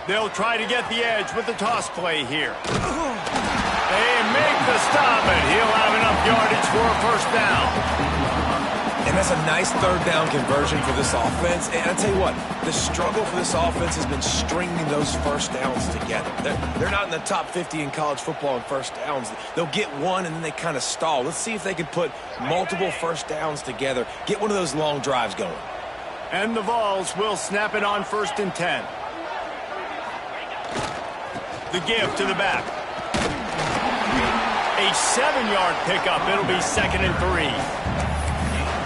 They'll try to get the edge with the toss play here. They make the stop, and he'll have enough yardage for a first down. And that's a nice third down conversion for this offense. And I tell you what, the struggle for this offense has been stringing those first downs together. They're not in the top 50 in college football in first downs. They'll get one, and then they kind of stall. Let's see if they can put multiple first downs together, get one of those long drives going. And the Vols will snap it on 1st and 10. The give to the back. A 7-yard pickup. It'll be 2nd and 3.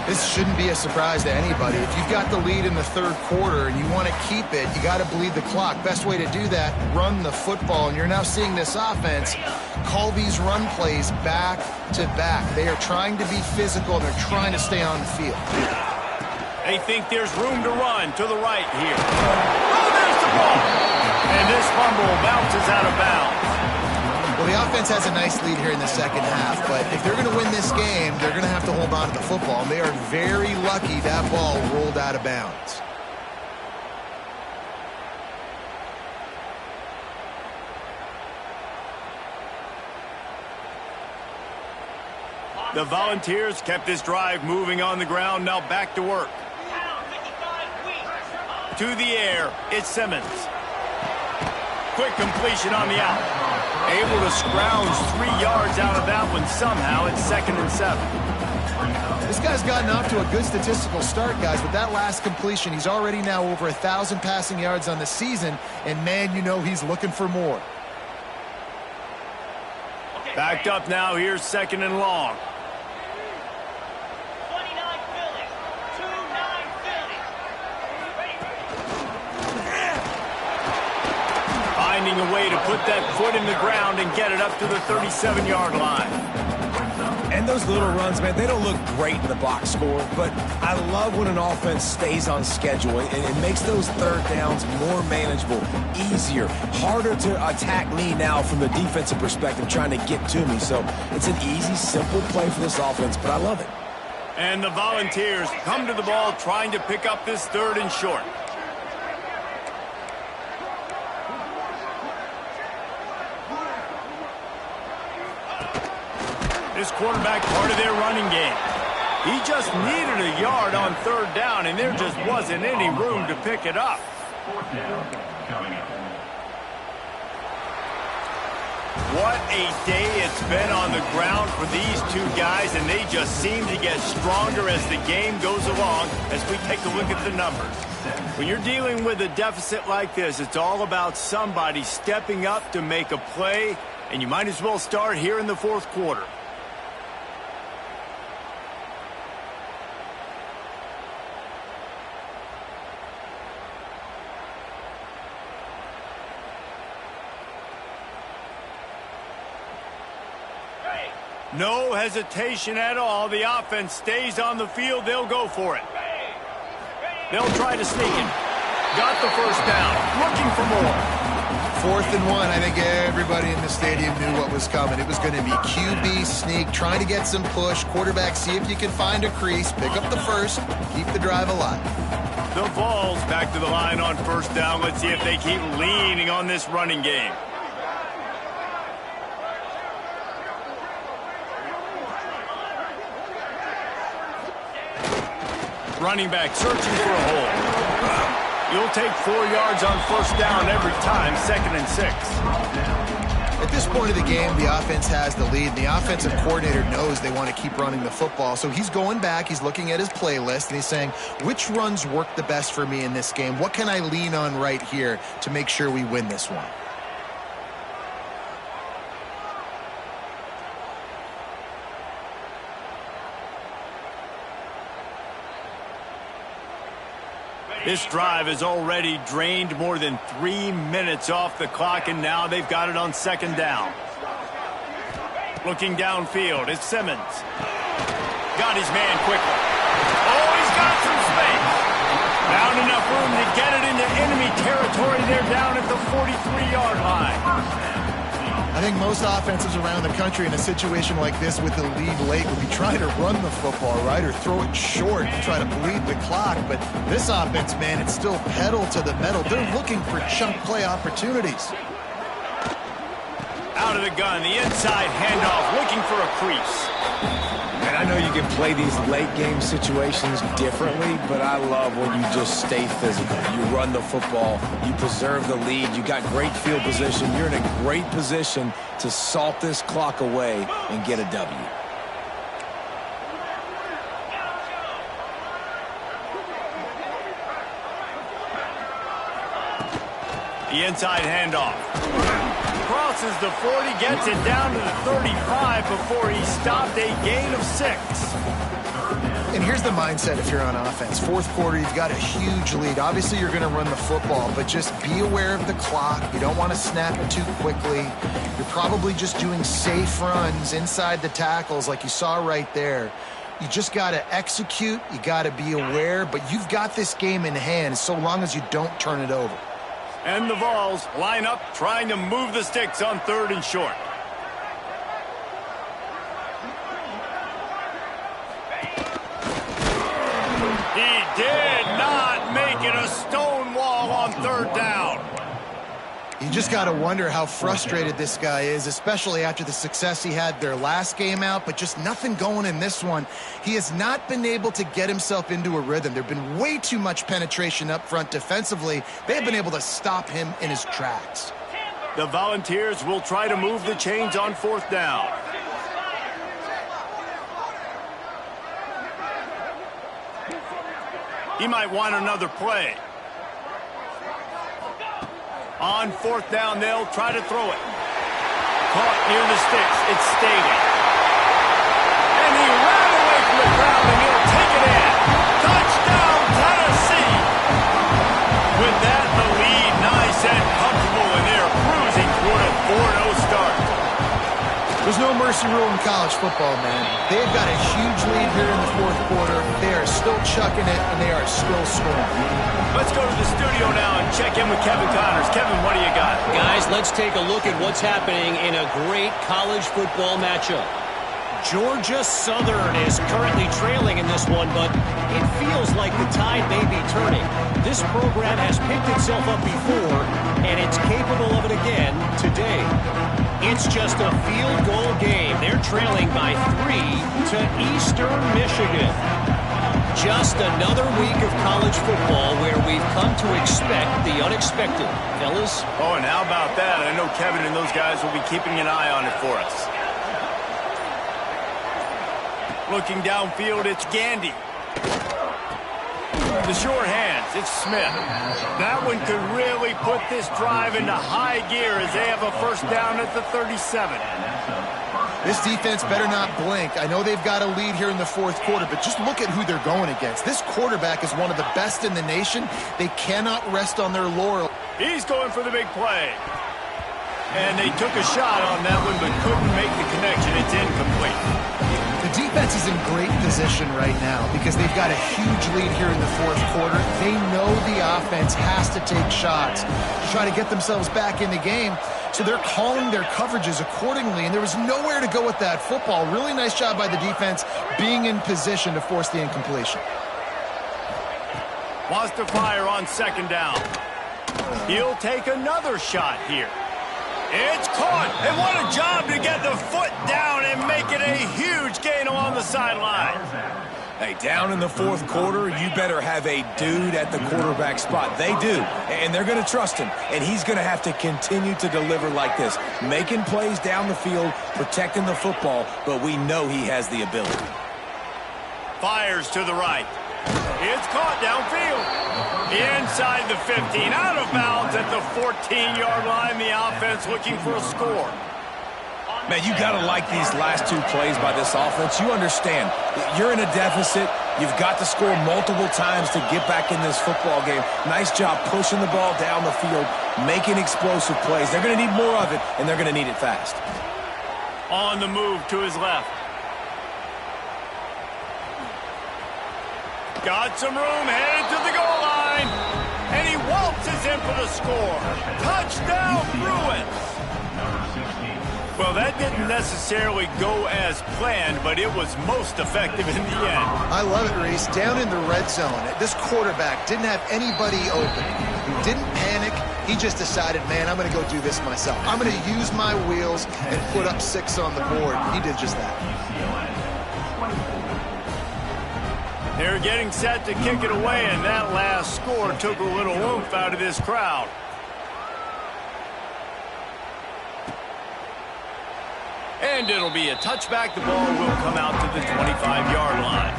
This shouldn't be a surprise to anybody. If you've got the lead in the third quarter and you want to keep it, you got to bleed the clock. Best way to do that, run the football. And you're now seeing this offense call these run plays back to back. They are trying to be physical. They're trying to stay on the field. They think there's room to run to the right here. Oh, there's the ball. And this fumble bounces out of bounds. Well, the offense has a nice lead here in the second half, but if they're going to win this game, they're going to have to hold on to the football. And they are very lucky that ball rolled out of bounds. The Volunteers kept this drive moving on the ground. Now back to work. To the air, it's Simmons. Quick completion on the out. Able to scrounge 3 yards out of that one somehow. It's 2nd and 7. This guy's gotten off to a good statistical start, guys. With that last completion, he's already now over 1,000 passing yards on the season. And, man, you know he's looking for more. Backed up now. Here's 2nd and long. Finding a way to put that foot in the ground and get it up to the 37-yard line. And those little runs, man, they don't look great in the box score, but I love when an offense stays on schedule and it makes those third downs more manageable, easier, harder to attack me now from the defensive perspective trying to get to me. So it's an easy, simple play for this offense, but I love it. And the Volunteers come to the ball trying to pick up this 3rd and short. This quarterback part of their running game. He just needed a yard on 3rd down, and there just wasn't any room to pick it up. What a day it's been on the ground for these two guys, and they just seem to get stronger as the game goes along as we take a look at the numbers. When you're dealing with a deficit like this, it's all about somebody stepping up to make a play, and you might as well start here in the 4th quarter. No hesitation at all. The offense stays on the field. They'll go for it. They'll try to sneak it. Got the first down. Looking for more. 4th and 1. I think everybody in the stadium knew what was coming. It was going to be QB sneak, trying to get some push. Quarterback, see if you can find a crease. Pick up the first. Keep the drive alive. The Vols back to the line on 1st down. Let's see if they keep leaning on this running game. Running back searching for a hole. You'll take 4 yards on 1st down every time, 2nd and 6. At this point of the game, the offense has the lead. The offensive coordinator knows they want to keep running the football. So he's going back, he's looking at his playlist, and he's saying, which runs work the best for me in this game? What can I lean on right here to make sure we win this one? This drive has already drained more than 3 minutes off the clock, and now they've got it on 2nd down. Looking downfield, it's Simmons. Got his man quickly. Oh, he's got some space. Found enough room to get it into enemy territory. They're down at the 43-yard line. I I think most offenses around the country in a situation like this with the lead late would be trying to run the football, right, or throw it short and try to bleed the clock. But this offense, man, it's still pedal to the metal. They're looking for chunk play opportunities. Out of the gun, the inside handoff, looking for a crease. And I know you can play these late-game situations differently, but I love when you just stay physical. You run the football, you preserve the lead, you got great field position, you're in a great position to salt this clock away and get a W. The inside handoff. Crosses the 40, gets it down to the 35 before he stopped, a gain of 6. And here's the mindset if you're on offense. Fourth quarter, you've got a huge lead. Obviously, you're going to run the football, but just be aware of the clock. You don't want to snap it too quickly. You're probably just doing safe runs inside the tackles like you saw right there. You just got to execute. You got to be aware, but you've got this game in hand so long as you don't turn it over. And the Vols line up, trying to move the sticks on 3rd and short. He did not make it a stone wall on 3rd down. You just got to wonder how frustrated this guy is, especially after the success he had their last game out, but just nothing going in this one. He has not been able to get himself into a rhythm. There have been way too much penetration up front defensively. They've been able to stop him in his tracks. The Volunteers will try to move the chains on 4th down. He might want another play. On 4th down, they'll try to throw it. Caught near the sticks. It's Staley. And he ran away from the crowd, and he'll take it in. Touchdown, Tennessee! With that, the lead nice and comfortable, and they're cruising toward a 4-0 start. There's no mercy rule in college football, man. They've got a huge lead here in the 4th quarter. They are still chucking it, and they are still scoring. Let's go to the studio now and check in with Kevin Connors. Kevin, what do you got? Guys, let's take a look at what's happening in a great college football matchup. Georgia Southern is currently trailing in this one, but it feels like the tide may be turning. This program has picked itself up before, and it's capable of it again today. It's just a field goal game. They're trailing by 3 to Eastern Michigan. Just another week of college football where we've come to expect the unexpected. Fellas? Oh, and how about that? I know Kevin and those guys will be keeping an eye on it for us. Looking downfield, it's Gandy. The short hands, it's Smith. That one could really put this drive into high gear as they have a 1st down at the 37. This defense better not blink. I know they've got a lead here in the 4th quarter, but just look at who they're going against. This quarterback is one of the best in the nation. They cannot rest on their laurels. He's going for the big play. And they took a shot on that one, but couldn't make the connection. It's incomplete. The defense is in great position right now because they've got a huge lead here in the 4th quarter. They know the offense has to take shots to try to get themselves back in the game. So they're calling their coverages accordingly, and there was nowhere to go with that football. Really nice job by the defense being in position to force the incompletion. Wants to fire on 2nd down. He'll take another shot here. It's caught, and what a job to get the foot down and make it a huge gain along the sideline. Hey, down in the 4th quarter, you better have a dude at the quarterback spot. They do, and they're going to trust him, and he's going to have to continue to deliver like this, making plays down the field, protecting the football, but we know he has the ability. Fires to the right. It's caught downfield. Inside the 15, out of bounds at the 14-yard line. The offense looking for a score. Man, you got to like these last 2 plays by this offense. You understand, you're in a deficit. You've got to score multiple times to get back in this football game. Nice job pushing the ball down the field, making explosive plays. They're going to need more of it, and they're going to need it fast. On the move to his left. Got some room, headed to the goal line. And he waltzes in for the score. Touchdown, Bruins. Well, that didn't necessarily go as planned, but it was most effective in the end. I love it, Reese. Down in the red zone, this quarterback didn't have anybody open. He didn't panic. He just decided, man, I'm going to go do this myself. I'm going to use my wheels and put up 6 on the board. He did just that. They're getting set to kick it away, and that last score took a little oomph out of this crowd. And it'll be a touchback. The ball will come out to the 25-yard line.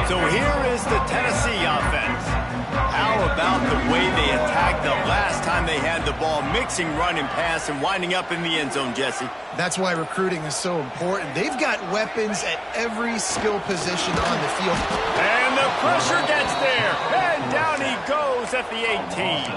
So here is the Tennessee offense. How about the way they attacked the last time they had the ball, mixing run and pass and winding up in the end zone, Jesse? That's why recruiting is so important. They've got weapons at every skill position on the field. And the pressure gets there. And down he goes at the 18.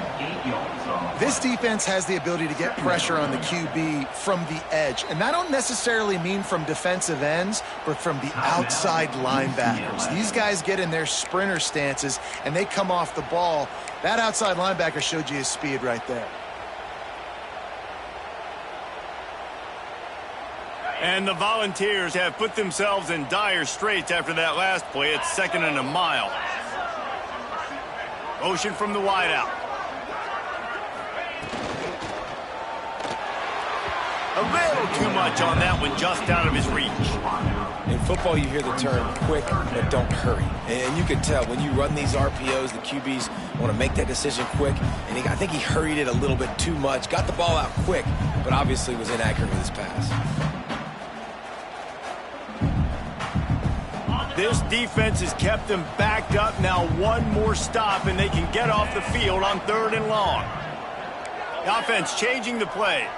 This defense has the ability to get pressure on the QB from the edge. And I don't necessarily mean from defensive ends, but from the outside linebackers. These guys get in their sprinter stances, and they come off the ball. That outside linebacker showed you his speed right there. And the Volunteers have put themselves in dire straits after that last play. It's 2nd and a mile. Motion from the wideout. A little too much on that one, just out of his reach. In football, you hear the term quick, but don't hurry. And you can tell when you run these RPOs, the QBs want to make that decision quick. And I think he hurried it a little bit too much. Got the ball out quick, but obviously was inaccurate with his pass. This defense has kept them backed up. Now one more stop, and they can get off the field on 3rd and long. The offense changing the play.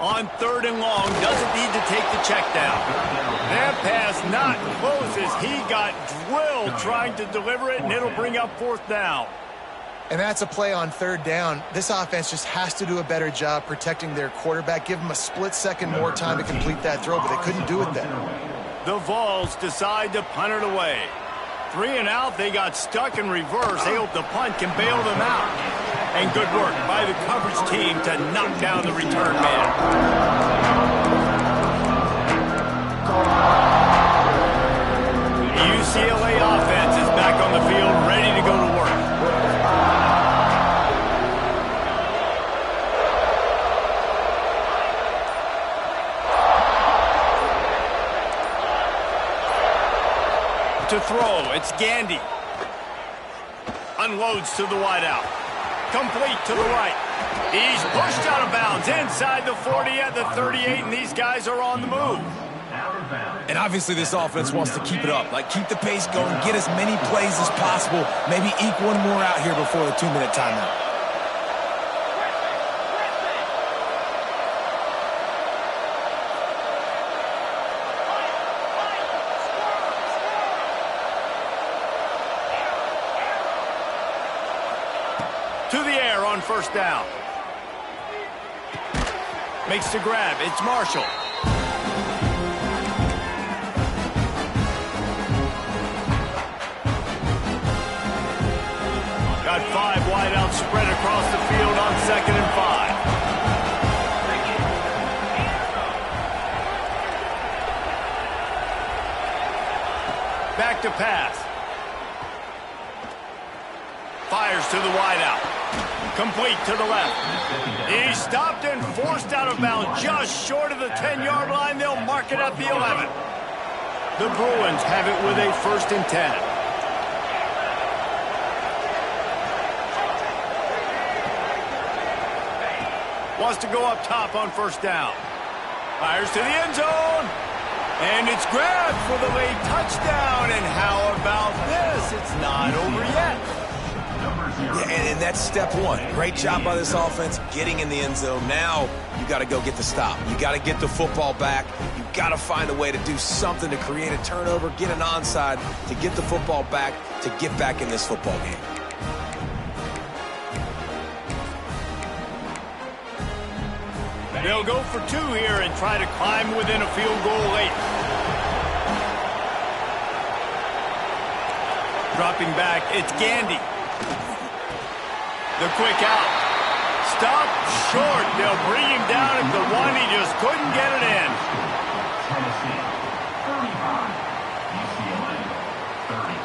On 3rd and long, doesn't need to take the check down. That pass not close as he got drilled trying to deliver it, and it'll bring up 4th down. And that's a play on 3rd down. This offense just has to do a better job protecting their quarterback. Give them a split second more time to complete that throw, but they couldn't do it then. The Vols decide to punt it away. 3 and out, they got stuck in reverse. They hope the punt can bail them out. And good work by the coverage team to knock down the return man. The UCLA offense is back on the field, ready to go to work. To throw, it's Gandy. Unloads to the wideout. Complete to the right. He's pushed out of bounds inside the 40 at the 38, and these guys are on the move. And obviously this offense wants to keep it up. Like, keep the pace going, get as many plays as possible. Maybe eke one more out here before the 2-minute timeout. To the air on 1st down. Makes the grab. It's Marshall. Got 5 wide out spread across the field on 2nd and 5. Back to pass. Fires to the wideout. Complete to the left. He's stopped and forced out of bounds just short of the 10-yard line. They'll mark it at the 11. The Bruins have it with a 1st and 10. Wants to go up top on 1st down. Fires to the end zone. And it's grabbed for the late touchdown. And how about this? It's not over yet. Yeah, and that's step one. Great job by this offense getting in the end zone. Now you got to go get the stop. You got to get the football back. You got to find a way to do something to create a turnover, get an onside, to get the football back, to get back in this football game. They'll go for 2 here and try to climb within a field goal late. Dropping back, it's Gandy. The quick out. Stop short. They'll bring him down at the 1. He just couldn't get it in. Tennessee, 35. UCLA, 30.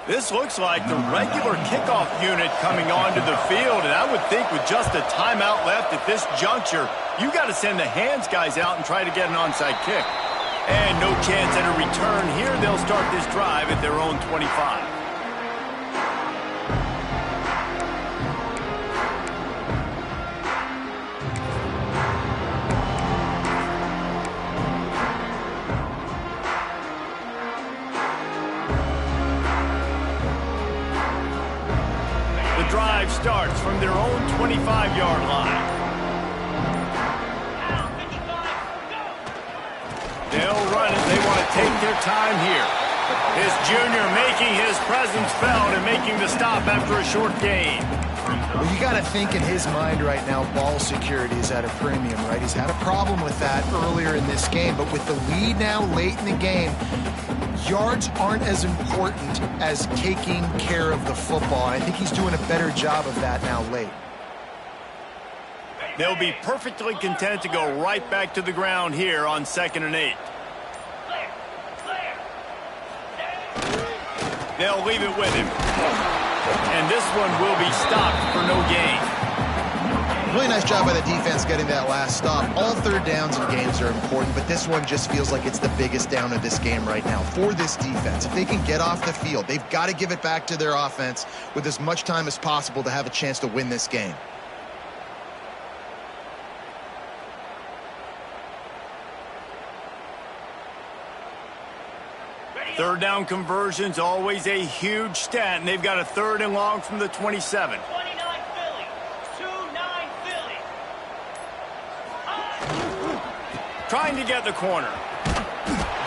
This looks like the regular kickoff unit coming onto the field, and I would think with just a timeout left at this juncture, you got to send the hands guys out and try to get an onside kick. And no chance at a return here. They'll start this drive at their own 25. Drive starts from their own 25-yard line. They'll run it. They want to take their time here. His junior making his presence felt and making the stop after a short gain. Well, you got to think in his mind right now, ball security is at a premium, right? He's had a problem with that earlier in this game, but with the lead now late in the game, yards aren't as important as taking care of the football. I think he's doing a better job of that now late. They'll be perfectly content to go right back to the ground here on 2nd and 8. They'll leave it with him. And this one will be stopped for no gain. Really nice job by the defense getting that last stop. All third downs in games are important, but this one just feels like it's the biggest down of this game right now for this defense. If they can get off the field, they've got to give it back to their offense with as much time as possible to have a chance to win this game. Third down conversion's always a huge stat, and they've got a 3rd and long from the 27. Trying to get the corner.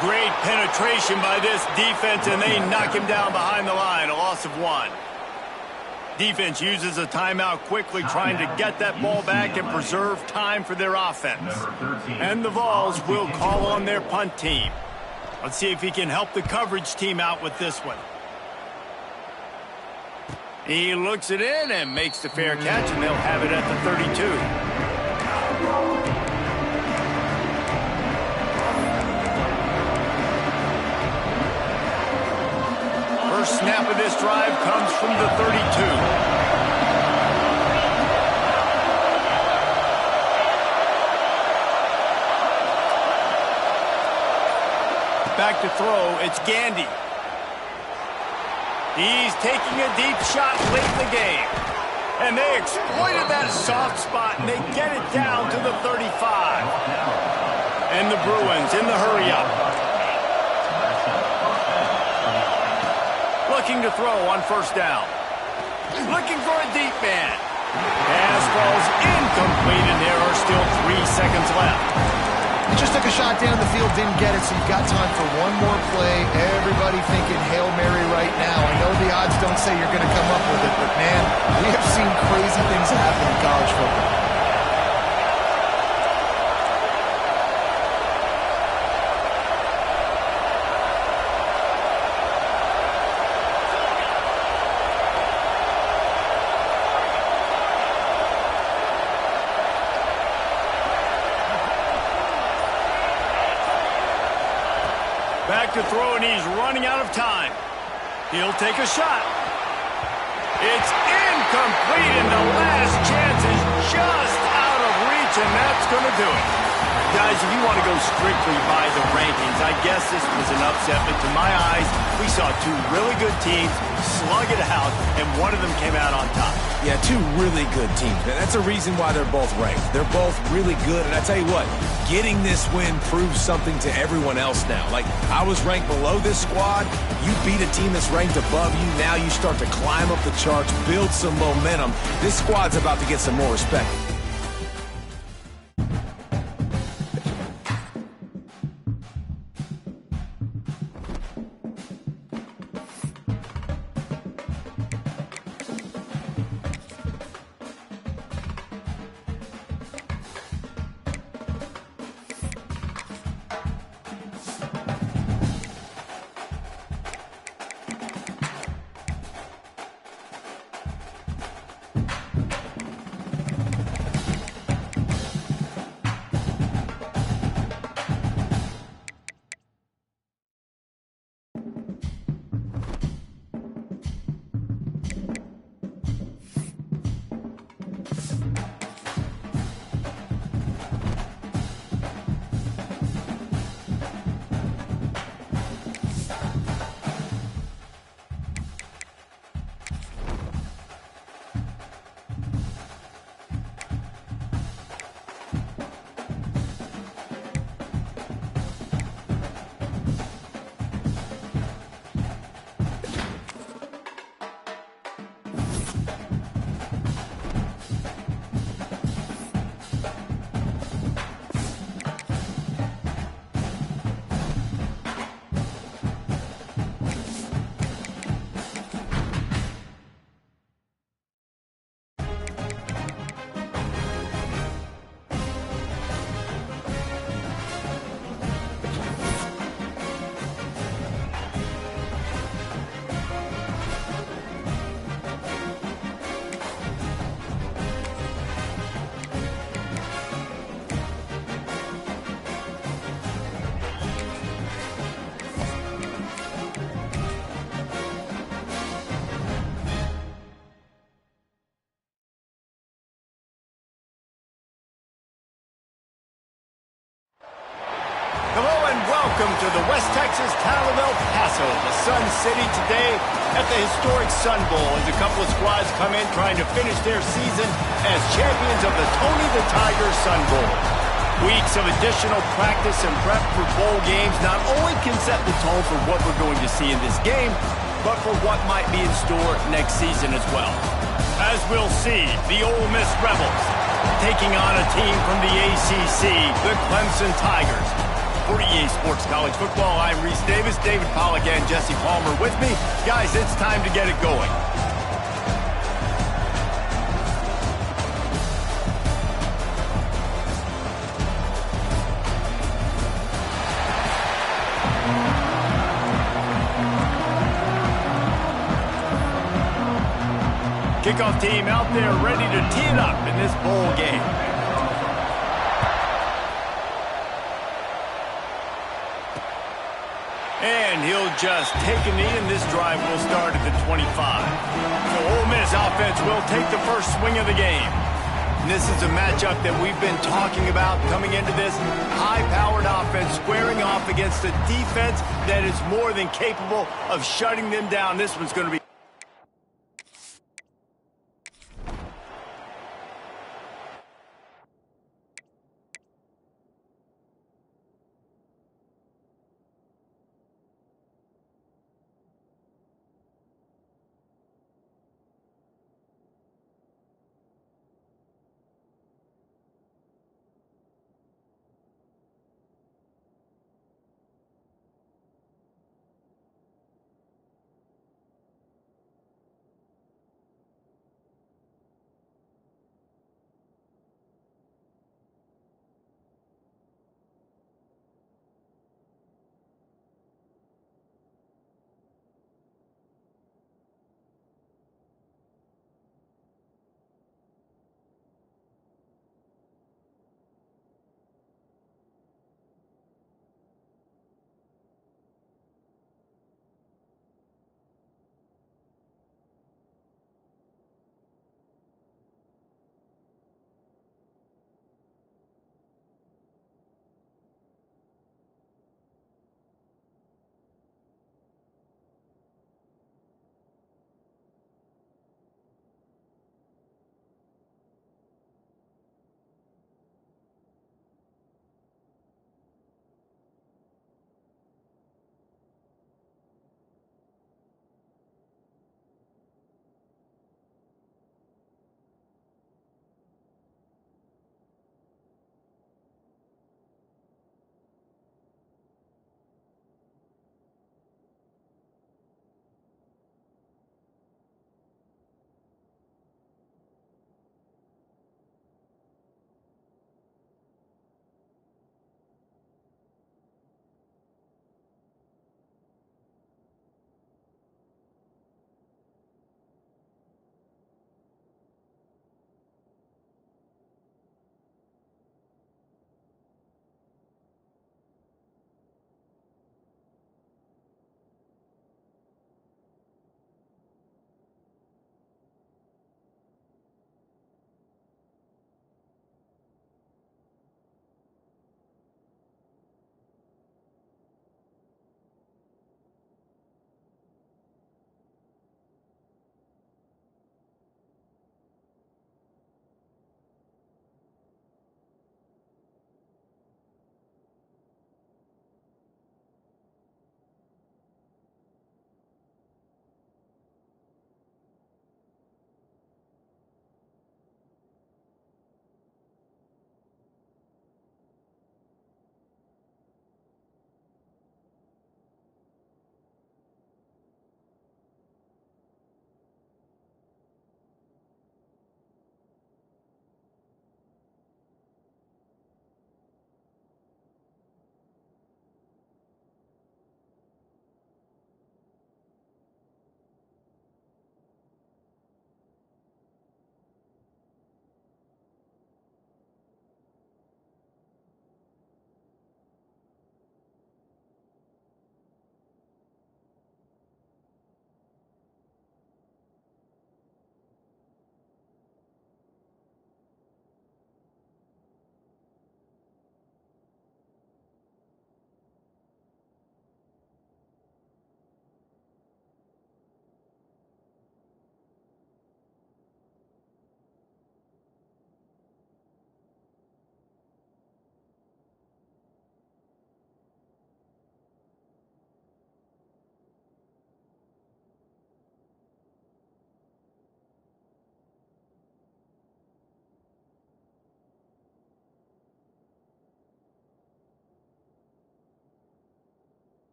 Great penetration by this defense, and they knock him down behind the line. A loss of 1. Defense uses a timeout quickly, trying to get that ball back and preserve time for their offense. And the Vols will call on their punt team. Let's see if he can help the coverage team out with this one. He looks it in and makes the fair catch, and they'll have it at the 32. First snap of this drive comes from the 32. Back to throw, it's Gandy. He's taking a deep shot late in the game. And they exploited that soft spot, and they get it down to the 35. And the Bruins in the hurry-up. Looking to throw on 1st down. Looking for a deep man. Pass falls incomplete, and there are still 3 seconds left. He just took a shot down the field, didn't get it, so you've got time for one more play. Everybody thinking Hail Mary right now. I know the odds don't say you're going to come up with it, but man, we have seen crazy things happen in college football. Back to throw, and he's running out of time. He'll take a shot. It's incomplete, and the last chance is just out of reach, and that's going to do it. Guys, if you want to go strictly by the rankings, I guess this was an upset, but to my eyes, we saw 2 really good teams slug it out, and one of them came out on top. Yeah, 2 really good teams, man. That's a reason why they're both ranked. They're both really good, and I tell you what, getting this win proves something to everyone else now. Like, I was ranked below this squad. You beat a team that's ranked above you. Now you start to climb up the charts, build some momentum. This squad's about to get some more respect. welcome to the West Texas town of El Paso, the Sun City, today at the historic Sun Bowl as a couple of squads come in trying to finish their season as champions of the Tony the Tiger Sun Bowl. Weeks of additional practice and prep for bowl games not only can set the tone for what we're going to see in this game, but for what might be in store next season as well. As we'll see, the Ole Miss Rebels taking on a team from the ACC, the Clemson Tigers. For EA Sports College Football, I'm Reese Davis, David Pollack, and Jesse Palmer with me. Guys, it's time to get it going. Kickoff team out there ready to tee it up in this bowl game. And he'll just take a knee, and this drive will start at the 25. So Ole Miss offense will take the first swing of the game. And this is a matchup that we've been talking about coming into this. High-powered offense squaring off against a defense that is more than capable of shutting them down. This one's going to be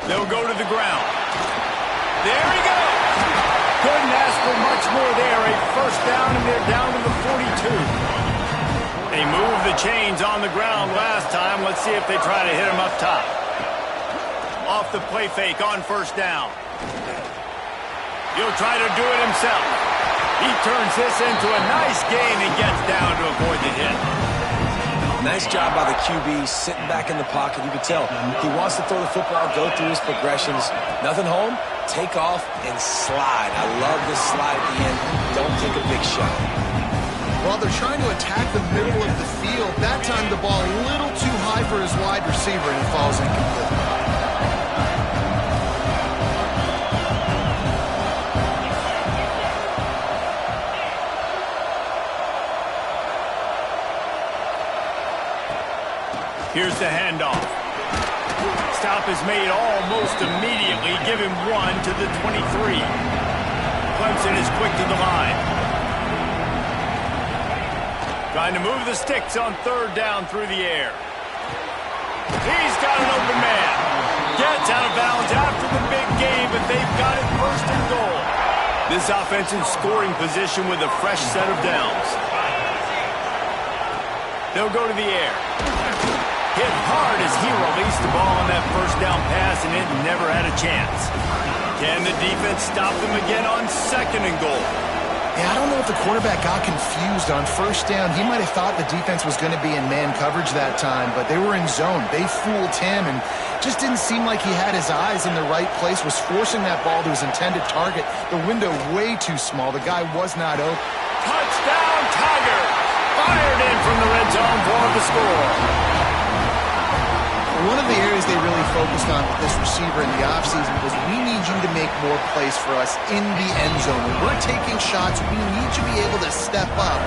They'll go to the ground. There he goes. Couldn't ask for much more there. A first down, and they're down to the 42. They moved the chains on the ground last time. Let's see if they try to hit him up top. Off the play fake on first down. He'll try to do it himself. He turns this into a nice gain and gets down to avoid the hit. Nice job by the QB, sitting back in the pocket. You can tell he wants to throw the football, go through his progressions. Nothing home, take off and slide. I love this slide at the end. Don't take a big shot. While they're trying to attack the middle of the field, that time the ball a little too high for his wide receiver, and he falls incomplete. Here's the handoff. Stop is made almost immediately. Give him 1 to the 23. Clemson is quick to the line. Trying to move the sticks on third down through the air. He's got an open man. Gets out of bounds after the big game, but they've got it first and goal. This offense in scoring position with a fresh set of downs. They'll go to the air. Hit hard as he released the ball on that first down pass, and it never had a chance. Can the defense stop them again on second and goal? Yeah, I don't know if the quarterback got confused on first down. He might have thought the defense was going to be in man coverage that time, but they were in zone. They fooled him and just didn't seem like he had his eyes in the right place, was forcing that ball to his intended target. The window way too small. The guy was not open. Touchdown, Tiger! Fired in from the red zone for the score. One of the areas they really focused on with this receiver in the offseason was we need you to make more plays for us in the end zone. When we're taking shots, we need you to be able to step up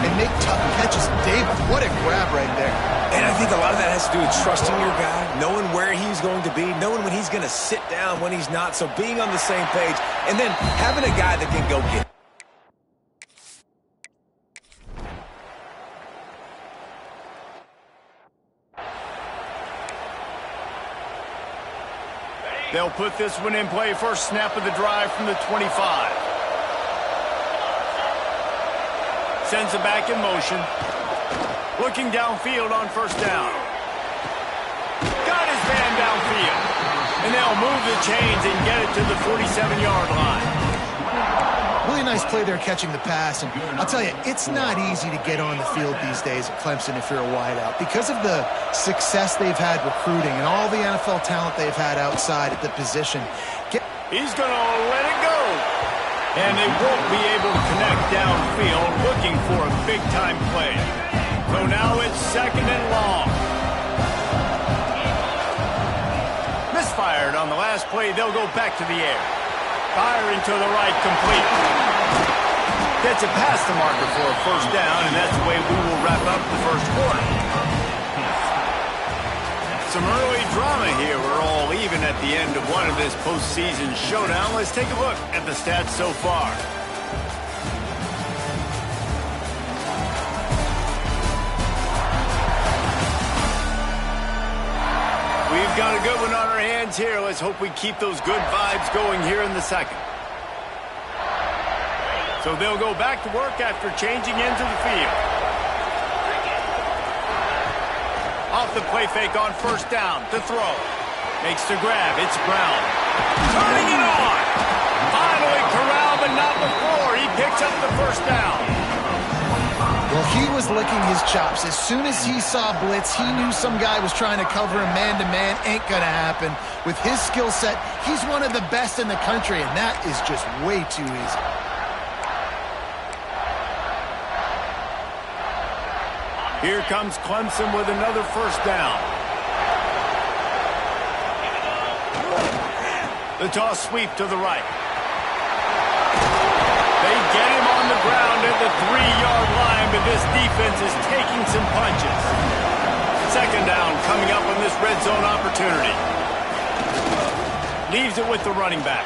and make tough catches. David, what a grab right there. And I think a lot of that has to do with trusting your guy, knowing where he's going to be, knowing when he's going to sit down, when he's not. So being on the same page, and then having a guy that can go get it. They'll put this one in play. First snap of the drive from the 25. Sends it back in motion. Looking downfield on first down. Got his man downfield. And they'll move the chains and get it to the 47-yard line. Really nice play there catching the pass. And I'll tell you, it's not easy to get on the field these days at Clemson if you're a wideout. Because of the success they've had recruiting and all the NFL talent they've had outside at the position. He's going to let it go. And they won't be able to connect downfield, looking for a big-time play. So now it's second and long. Misfired on the last play. They'll go back to the air. Firing to the right, complete. Gets it past the marker for a first down, and that's the way we will wrap up the first quarter. Some early drama here. We're all even at the end of one of this postseason showdown. Let's take a look at the stats so far. We've got a good one on our hands here. Let's hope we keep those good vibes going here in the second. So they'll go back to work after changing into the field. Off the play fake on first down to throw. Makes the grab. It's Brown. Turning it on. Finally corralled, but not before. He picks up the first down. Well, he was licking his chops. As soon as he saw blitz, he knew some guy was trying to cover him man-to-man. Ain't gonna happen. With his skill set, he's one of the best in the country, and that is just way too easy. Here comes Clemson with another first down. The toss sweep to the right. They get him on the ground at the 3-yard line, but this defense is taking some punches. Second down coming up on this red zone opportunity. Leaves it with the running back.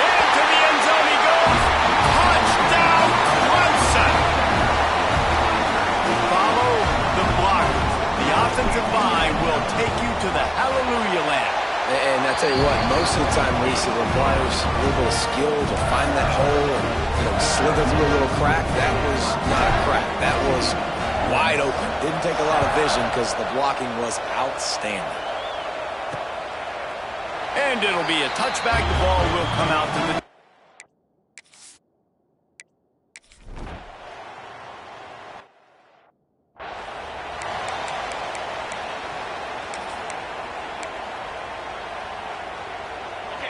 Into the end zone he goes. Touchdown, Clemson. Follow the block. The offensive line will they'll take you to the hallelujah land. And I tell you what, most of the time, Reese, it requires a little bit of skill to find that hole and, slither through a little crack. That was not a crack. That was wide open. Didn't take a lot of vision because the blocking was outstanding. And it'll be a touchback. The ball will come out to the...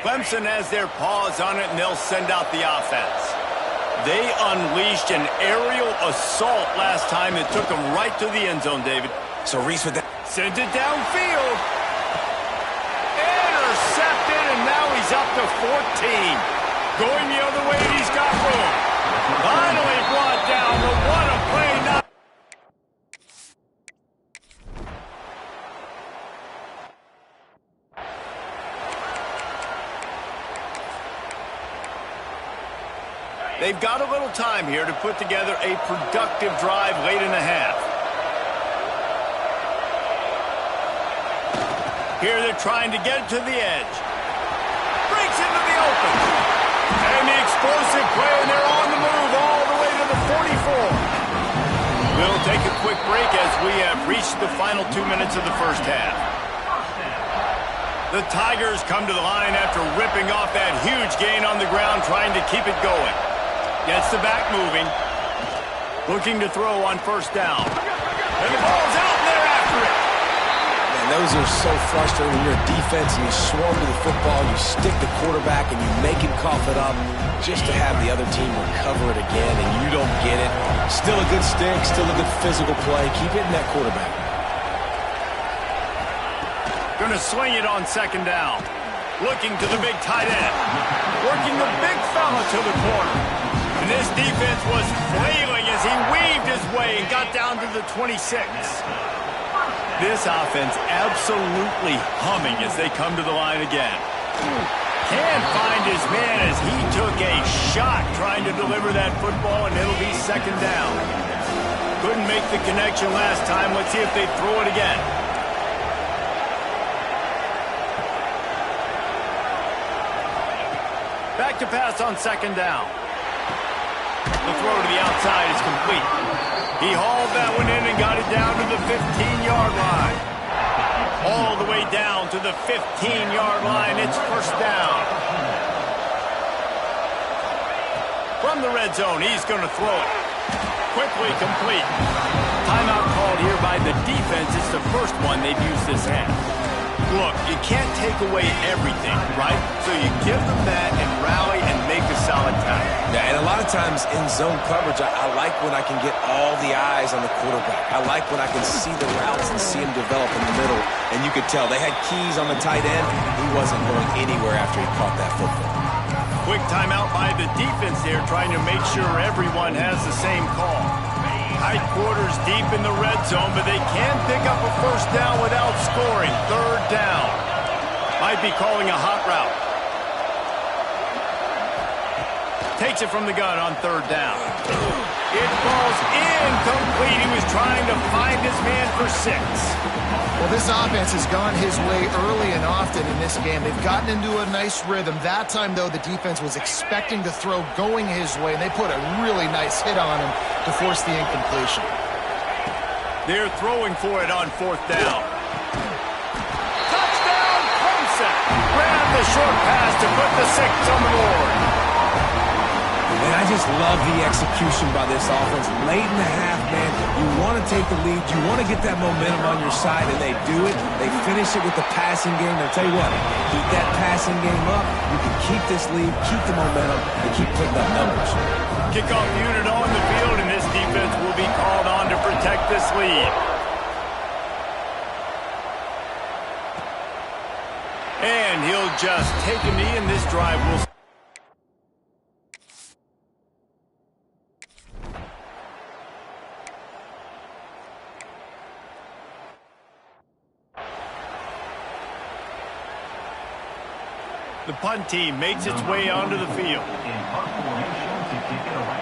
Clemson has their paws on it, and they'll send out the offense. They unleashed an aerial assault last time that took them right to the end zone, David. So Reese with that. Sends it downfield. Intercepted, and now he's up to 14. Going the other way, and he's got room. Finally brought down, but what a play. Not They've got a little time here to put together a productive drive late in the half. Here they're trying to get it to the edge. Breaks into the open. And the explosive play, and they're on the move all the way to the 44. We'll take a quick break as we have reached the final 2 minutes of the first half. The Tigers come to the line after ripping off that huge gain on the ground, trying to keep it going. Gets the back moving. Looking to throw on first down. And the ball's out, and they're after it. Man, those are so frustrating when you're a defense and you swarm to the football, you stick the quarterback, and you make him cough it up just to have the other team recover it again, and you don't get it. Still a good stick, still a good physical play. Keep hitting that quarterback. Going to swing it on second down. Looking to the big tight end. Working the big fella to the corner. And this defense was flailing as he weaved his way and got down to the 26. This offense absolutely humming as they come to the line again. Can't find his man as he took a shot trying to deliver that football, and it'll be second down. Couldn't make the connection last time. Let's see if they throw it again. Back to pass on second down. The throw to the outside is complete. He hauled that one in and got it down to the 15-yard line. All the way down to the 15-yard line. It's first down. From the red zone, he's going to throw it. Quickly complete. Timeout called here by the defense. It's the first one they've used this half. Look, you can't take away everything, right? So you give them that and rally and make a solid tackle. Yeah, and a lot of times in zone coverage, I like when I can get all the eyes on the quarterback. I like when I can see the routes and see him develop in the middle. And you could tell they had keys on the tight end. He wasn't going anywhere after he caught that football. Quick timeout by the defense there, trying to make sure everyone has the same call. Tight quarters deep in the red zone, but they can pick up a first down without scoring. Third down. Might be calling a hot route. Takes it from the gun on third down. It falls incomplete. He was trying to find his man for 6. Well, this offense has gone his way early and often in this game. They've gotten into a nice rhythm. That time, though, the defense was expecting to throw going his way, and they put a really nice hit on him to force the incompletion. They're throwing for it on fourth down. Touchdown, Clemson! Grab the short pass to put the 6 on the board. And I just love the execution by this offense. Late in the half, man, you want to take the lead. You want to get that momentum on your side, and they do it. They finish it with the passing game. I'll tell you what, keep that passing game up. You can keep this lead, keep the momentum, and keep putting up numbers. Kickoff unit on the field, and this defense will be called on to protect this lead. And he'll just take a knee, and this drive will... The punt team makes its way onto the field. In punt formation to kick it away.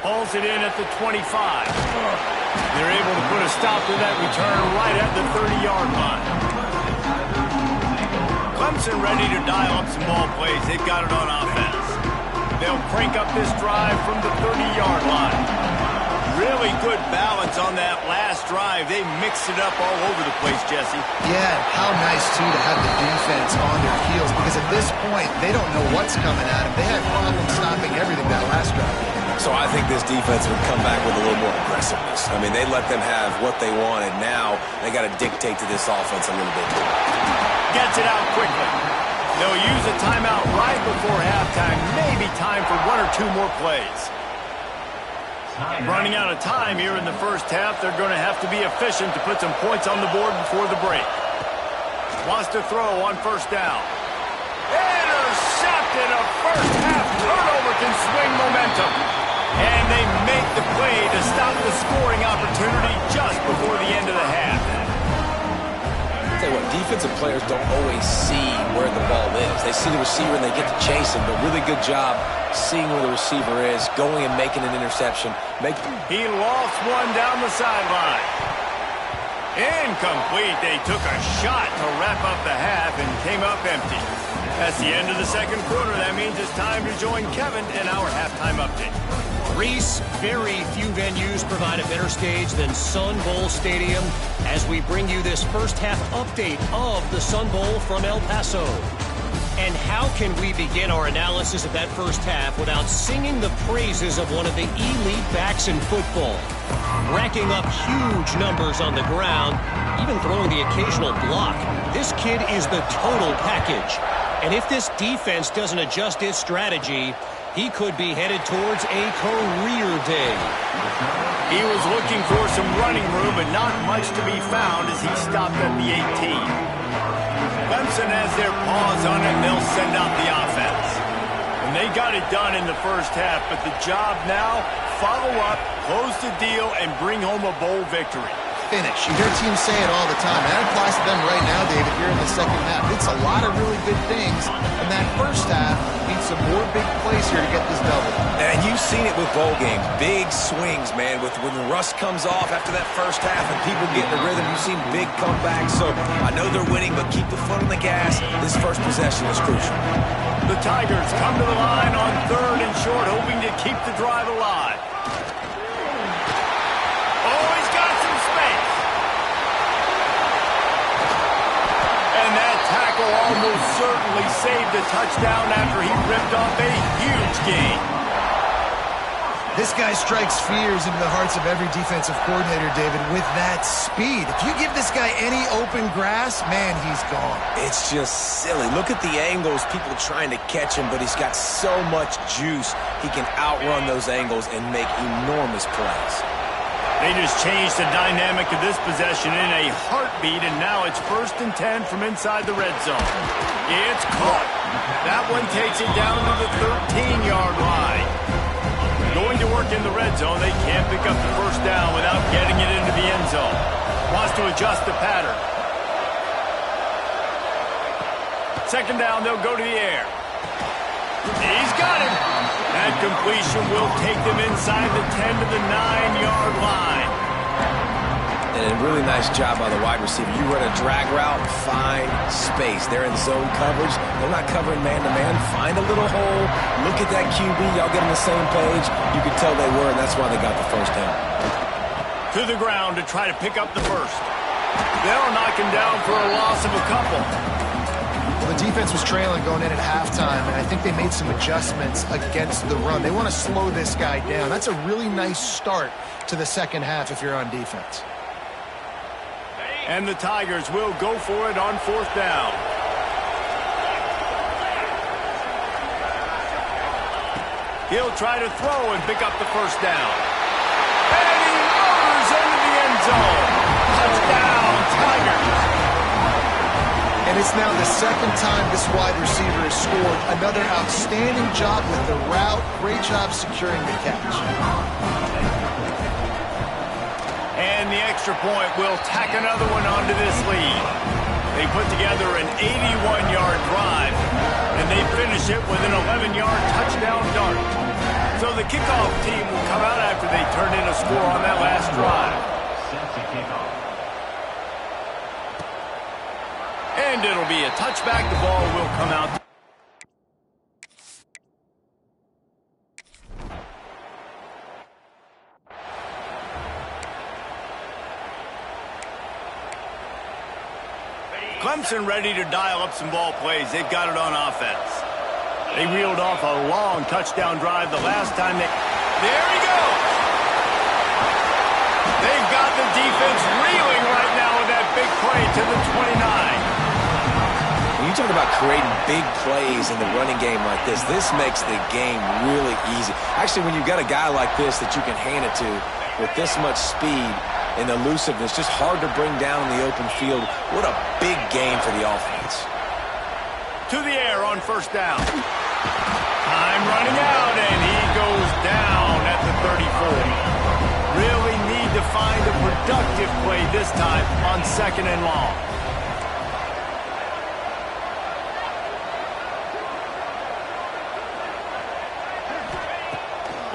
Pulls it in at the 25. They're able to put a stop to that return right at the 30-yard line. Clemson ready to dial up some ball plays. They've got it on offense. They'll crank up this drive from the 30-yard line. Really good balance on that last drive. They mixed it up all over the place, Jesse. Yeah, how nice, too, to have the defense on their heels, because at this point, they don't know what's coming at them. They had problems stopping everything that last drive. So I think this defense would come back with a little more aggressiveness. I mean, they let them have what they wanted. Now they got to dictate to this offense a little bit more. Gets it out quickly. They'll use a timeout right before halftime. Maybe time for one or two more plays. Running out of time here in the first half. They're going to have to be efficient to put some points on the board before the break. Wants to throw on first down. Intercepted. A first half turnover can swing momentum. And they make the play to stop the scoring opportunity just before the end of the half. I'll tell you what, defensive players don't always see where the ball is. They see the receiver and they get to chase him, but really good job seeing where the receiver is, going and making an interception. He lost one down the sideline. Incomplete. They took a shot to wrap up the half and came up empty. That's the end of the second quarter. That means it's time to join Kevin in our halftime update. Reese, very few venues provide a better stage than Sun Bowl Stadium as we bring you this first half update of the Sun Bowl from El Paso. And how can we begin our analysis of that first half without singing the praises of one of the elite backs in football? Racking up huge numbers on the ground, even throwing the occasional block. This kid is the total package. And if this defense doesn't adjust its strategy, he could be headed towards a career day. He was looking for some running room, but not much to be found as he stopped at the 18. Clemson has their paws on it, and they'll send out the offense. And they got it done in the first half, but the job now, follow up, close the deal, and bring home a bowl victory. Finish. You hear teams say it all the time. That applies to them right now, David, here in the second half. It's a lot of really good things, and that first half needs some more big plays here to get this double. And you've seen it with bowl games. Big swings, man. When the rust comes off after that first half and people get in the rhythm, you've seen big comebacks. So I know they're winning, but keep the foot on the gas. This first possession is crucial. The Tigers come to the line on third and short, hoping to keep the drive alive. Oh, he's got some space. And that tackle almost certainly saved a touchdown after he ripped off a huge gain. This guy strikes fears into the hearts of every defensive coordinator, David, with that speed. If you give this guy any open grass, man, he's gone. It's just silly. Look at the angles, people trying to catch him, but he's got so much juice. He can outrun those angles and make enormous plays. They just changed the dynamic of this possession in a heartbeat, and now it's 1st and 10 from inside the red zone. It's caught. That one takes it down to the 13-yard line. Going to work in the red zone, they can't pick up the first down without getting it into the end zone. Wants to adjust the pattern. Second down, they'll go to the air. He's got him. That completion will take them inside the 10 to the 9-yard line. And a really nice job by the wide receiver. You run a drag route, find space. They're in zone coverage. They're not covering man-to-man. Find a little hole. Look at that QB. Y'all get on the same page. You could tell they were, and that's why they got the first down. To the ground to try to pick up the first. They'll knock him down for a loss of a couple. Well, the defense was trailing going in at halftime, and I think they made some adjustments against the run. They want to slow this guy down. That's a really nice start to the second half if you're on defense. And the Tigers will go for it on 4th down. He'll try to throw and pick up the first down. And he motors into the end zone. Touchdown, Tigers. And it's now the second time this wide receiver has scored. Another outstanding job with the route. Great job securing the catch. And the extra point will tack another one onto this lead. They put together an 81-yard drive, and they finish it with an 11-yard touchdown dart. So the kickoff team will come out after they turn in a score on that last drive. Set to kick off. And it'll be a touchback. The ball will come out. Clemson ready to dial up some ball plays. They've got it on offense. They reeled off a long touchdown drive the last time they... There he goes! They've got the defense reeling right now with that big play to the 29. When you talk about creating big plays in the running game like this makes the game really easy. Actually, when you've got a guy like this that you can hand it to with this much speed and elusiveness, just hard to bring down in the open field. What a big game for the offense. To the air on first down. Time running out, and he goes down at the 34. Really need to find a productive play this time on second and long.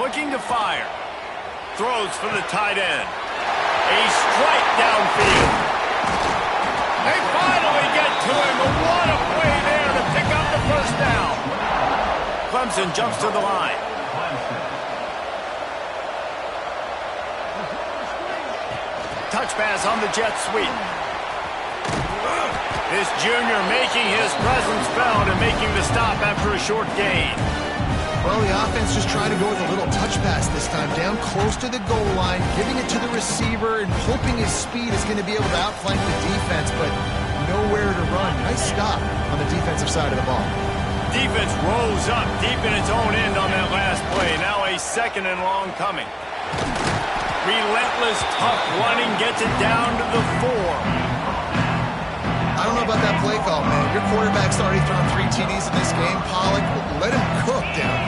Looking to fire. Throws for the tight end. A strike downfield. They finally get to him. What a play there to pick up the first down. Clemson jumps to the line. Touch pass on the jet sweep. This junior making his presence felt and making the stop after a short gain. Well, the offense just trying to go with a little touch pass this time, down close to the goal line, giving it to the receiver and hoping his speed is going to be able to outflank the defense, but nowhere to run. Nice stop on the defensive side of the ball. Defense rose up deep in its own end on that last play. Now a second and long coming. Relentless, tough running gets it down to the 4. I don't know about that play call, man. Your quarterback's already thrown 3 TDs in this game. Pollock, let him cook down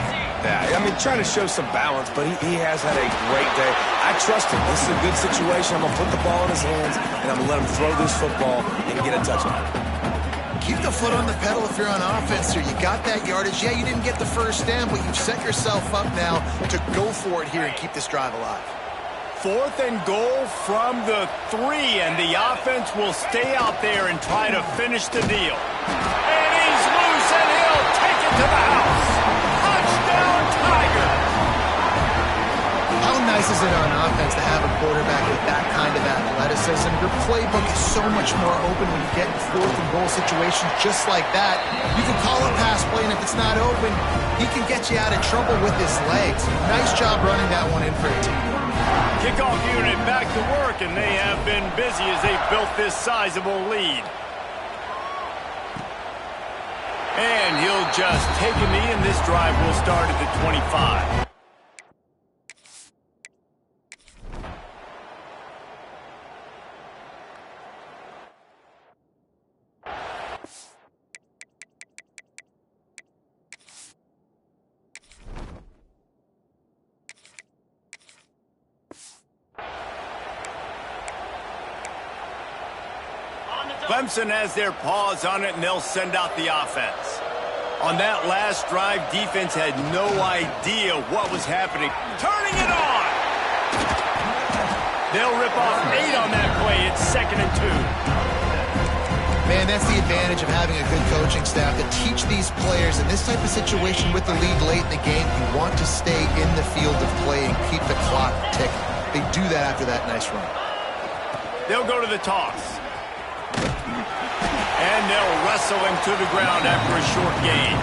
there. Yeah, I mean, trying to show some balance, but he has had a great day. I trust him. This is a good situation. I'm going to put the ball in his hands, and I'm going to let him throw this football and get a touchdown. Keep the foot on the pedal if you're on offense here. You got that yardage. Yeah, you didn't get the first down, but you've set yourself up now to go for it here and keep this drive alive. 4th and goal from the 3, and the offense will stay out there and try to finish the deal. And he's loose, and he'll take it to the house. Touchdown, Tiger! How nice is it on offense to have a quarterback with that kind of athleticism? Your playbook is so much more open when you get in 4th and goal situations just like that. You can call a pass play, and if it's not open, he can get you out of trouble with his legs. Nice job running that one in for a team. Kickoff unit back to work, and they have been busy as they built this sizable lead. And he'll just take a knee, and this drive will start at the 25. Clemson has their paws on it, and they'll send out the offense. On that last drive, defense had no idea what was happening. Turning it on! They'll rip off 8 on that play. It's 2nd and 2. Man, that's the advantage of having a good coaching staff to teach these players in this type of situation with the lead late in the game. You want to stay in the field of play and keep the clock ticking. They do that after that nice run. They'll go to the toss. And they'll wrestle him to the ground after a short gain.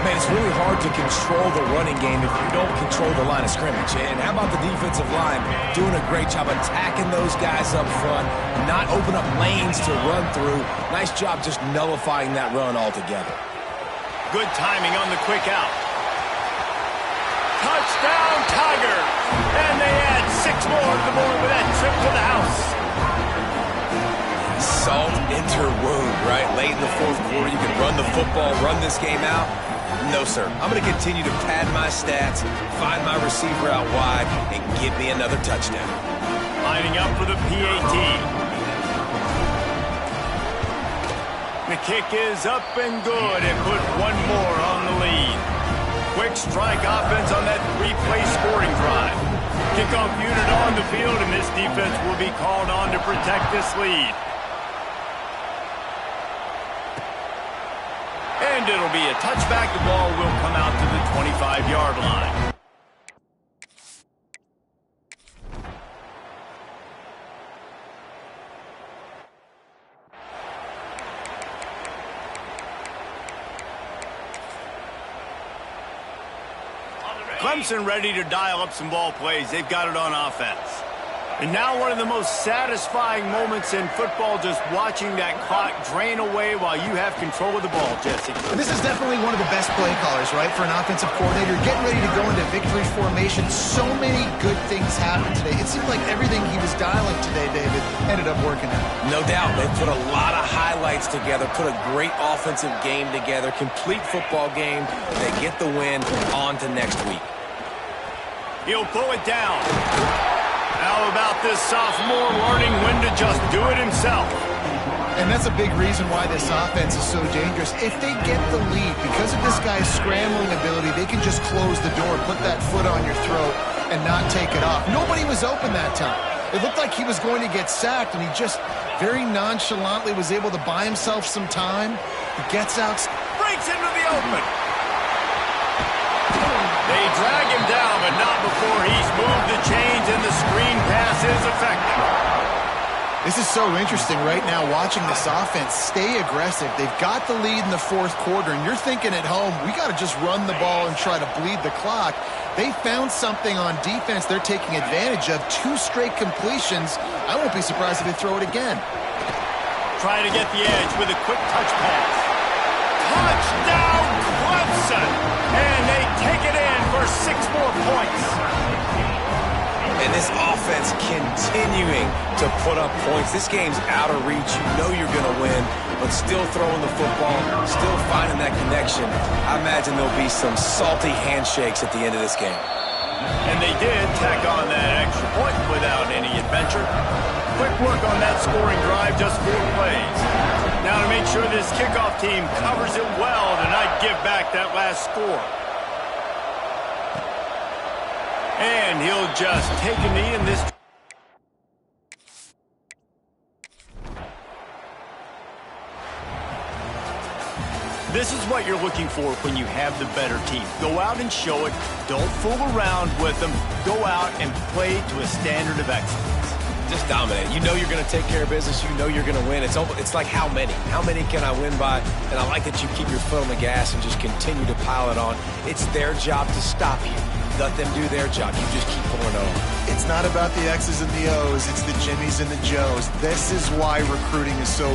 Man, it's really hard to control the running game if you don't control the line of scrimmage. And how about the defensive line doing a great job attacking those guys up front, not open up lanes to run through. Nice job just nullifying that run altogether. Good timing on the quick out. Touchdown, Tiger! And they add 6 more to the board with that trip to the house. Salt into wound, right? Late in the 4th quarter, you can run the football, run this game out. No, sir. I'm going to continue to pad my stats, find my receiver out wide, and give me another touchdown. Lining up for the PAT. The kick is up and good, and put 1 more on the lead. Quick quick strike offense on that three-play scoring drive. Kickoff unit on the field, and this defense will be called on to protect this lead. And it'll be a touchback. The ball will come out to the 25-yard line. Clemson ready to dial up some ball plays. They've got it on offense. And now one of the most satisfying moments in football, just watching that clock drain away while you have control of the ball, Jesse. And this is definitely one of the best play callers, right, for an offensive coordinator. Getting ready to go into victory formation. So many good things happened today. It seemed like everything he was dialing today, David, ended up working out. No doubt. They put a lot of highlights together, put a great offensive game together, complete football game. They get the win. On to next week. He'll pull it down. How about this sophomore learning when to just do it himself? And that's a big reason why this offense is so dangerous. If they get the lead, because of this guy's scrambling ability, they can just close the door, put that foot on your throat, and not take it off. Nobody was open that time. It looked like he was going to get sacked, and he just very nonchalantly was able to buy himself some time. He gets out. Breaks into the open. They drag him down, but not before he's moved the chains, and the screen pass is effective. This is so interesting right now, watching this offense stay aggressive. They've got the lead in the fourth quarter, and you're thinking at home, we got to just run the ball and try to bleed the clock. They found something on defense they're taking advantage of. 2 straight completions. I won't be surprised if they throw it again. Try to get the edge with a quick touch pass. Touchdown, Clemson! And they take it in for 6 more points. And this offense continuing to put up points. This game's out of reach. You know you're going to win, but still throwing the football, still finding that connection. I imagine there'll be some salty handshakes at the end of this game. And they did tack on that extra point without any adventure. Quick work on that scoring drive, just 4 plays. Now to make sure this kickoff team covers it well to not give back that last score. And he'll just take a knee in this. This is what you're looking for when you have the better team. Go out and show it. Don't fool around with them. Go out and play to a standard of excellence. Just dominate. You know you're going to take care of business. You know you're going to win. It's like how many? How many can I win by? And I like that you keep your foot on the gas and just continue to pile it on. It's their job to stop you. Let them do their job. You just keep pouring on. It's not about the X's and the O's. It's the Jimmies and the Joes. This is why recruiting is so